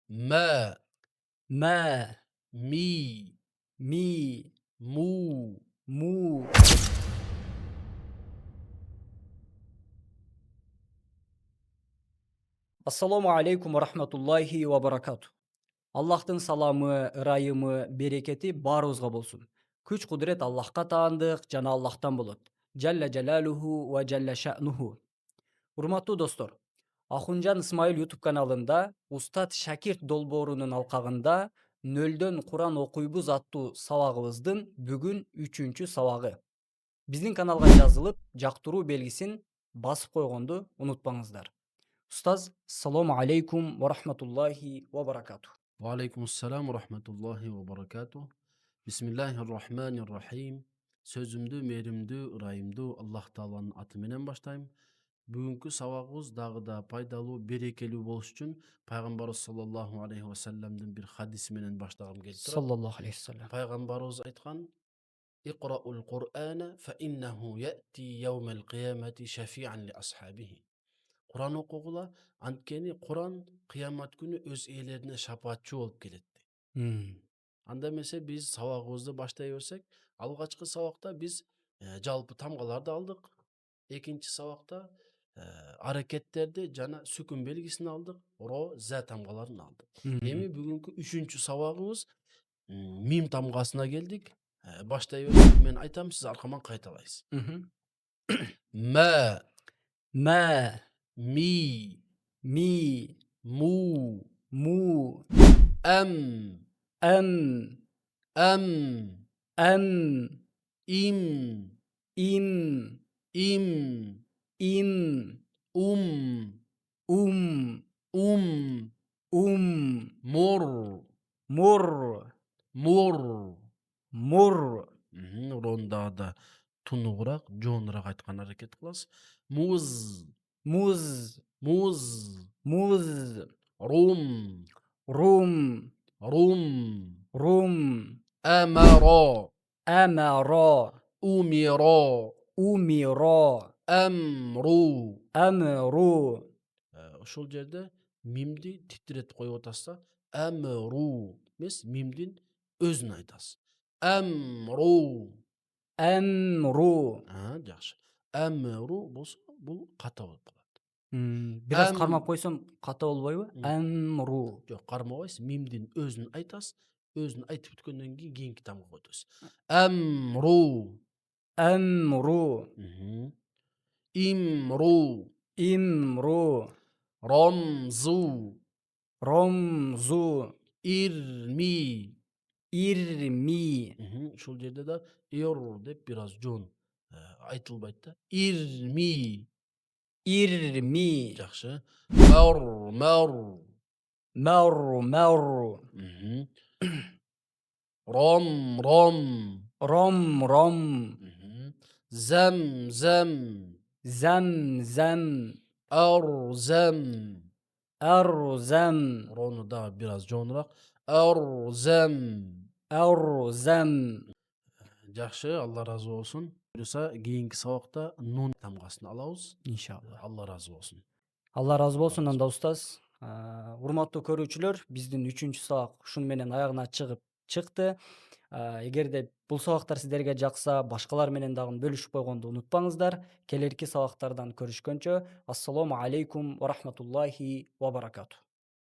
ما ما مي مي مو مو. Ассаламу алейкум ва рахматуллахи ва баракату. Аллахтың саламы, ырайымы, берекети баарыбызга болсун. Күч кудурет Аллахка таандык жана Аллахтан болот. Жалла жалалуху ва жалла ша'нуху. Урматтуу достор, Ахунжан Исмаил YouTube каналында Устат Шакирт долбоорунун алкагында нөлдөн Куран окуйбуз аттуу сабагыбыздын бүгүн 3-чү сабагы. Биздин каналга жазылып, жактыруу белгисин басып койгонду унутпаңыздар. Устаз, салому алейкум ва рахматуллахи ва баракату. وعليكم السلام ورحمة الله وبركاته. بسم الله الرحمن الرحيم. Sözümdü, merimdü, ырайымдуу Аллах Тааланын аты менен баштайм. Бүгүнкү сабагыбыз дагы да пайдалуу, берекелүү болуш үчүн пайгамбарыбыз саллаллаху алейхи ва салламдын бир хадиси менен баштагым келип турат. Саллаллаху алейхи салям. Пайгамбарыбыз айткан: "Иқраул Кур'ана фа иннаху яти яумал қиямати шафиан ли асхабихи." Куран окугула, анткени Куран кыямат күнү өз ээлерине шапаатчы болуп келет. Анда эмесе биз сабагыбызды баштай берсек, алгачкы сабакта биз жалпы тамгаларды алдык. Экинчи сабакта аракеттерди жана сүкүн белгисин алдык. Ро, за тамгаларын алдык. Эми бүгүнкү 3-чү сабагыбыз мим тамгасына келдик. Баштай берсек, мен айтам, сиз аркаман кайталайсыз. Ма Ма ми ми му му ам ам ам ам им им им им ум ум ум ум мур мур мур. мур Ронда да тунугураак, жоонураак айткан аракет кылабыз. Муз муз муз муз рум рум рум рум амаро амаро умиро умиро амру. амру. Ошол жерде мимди титиретип коюп атасыз да, амру эмес, мимдин өзүн айтасыз. Амру. Амру. Жакшы. Амру болсо бул ката болуп калат. Бир аз кармап койсом ката болбойбу? Амру. Жок, кармабайсыз. Мимдин өзүн айтасыз. Өзүн айтып бүткөндөн кийинки тамгага өтөсүз. Амру. Амру. Имру. Имру. Ромзу. Ромзу. Ирми. Ирми. Ушул жерде да эр деп бир аз жоон айтылбайт да. Ирми. Ирми. Жакшы. Мар мар. Маур маур. Ром ром. Ром ром. Зам зам. Зам зам. Арзам. Арзам. Рону да бир аз жоонураак. Арзам. Арзам. Жакшы, Алла ыраазы болсун. Буюрса, кийинки сабакта нун тамгасын алабыз. Иншалла. Алла ыраазы болсун. Алла ыраазы болсун анда устаз. Урматтуу көрүүчүлөр, биздин 3-чү сабак ушуну менен аягына чыкты. Эгерде бул сабактар сиздерге жакса, башкалар менен дагы бөлүшүп койгонду унутпаңыздар. Келерки сабактардан көрүшкөнчө, ассаламу алейкум ва рахматуллахи ва баракату.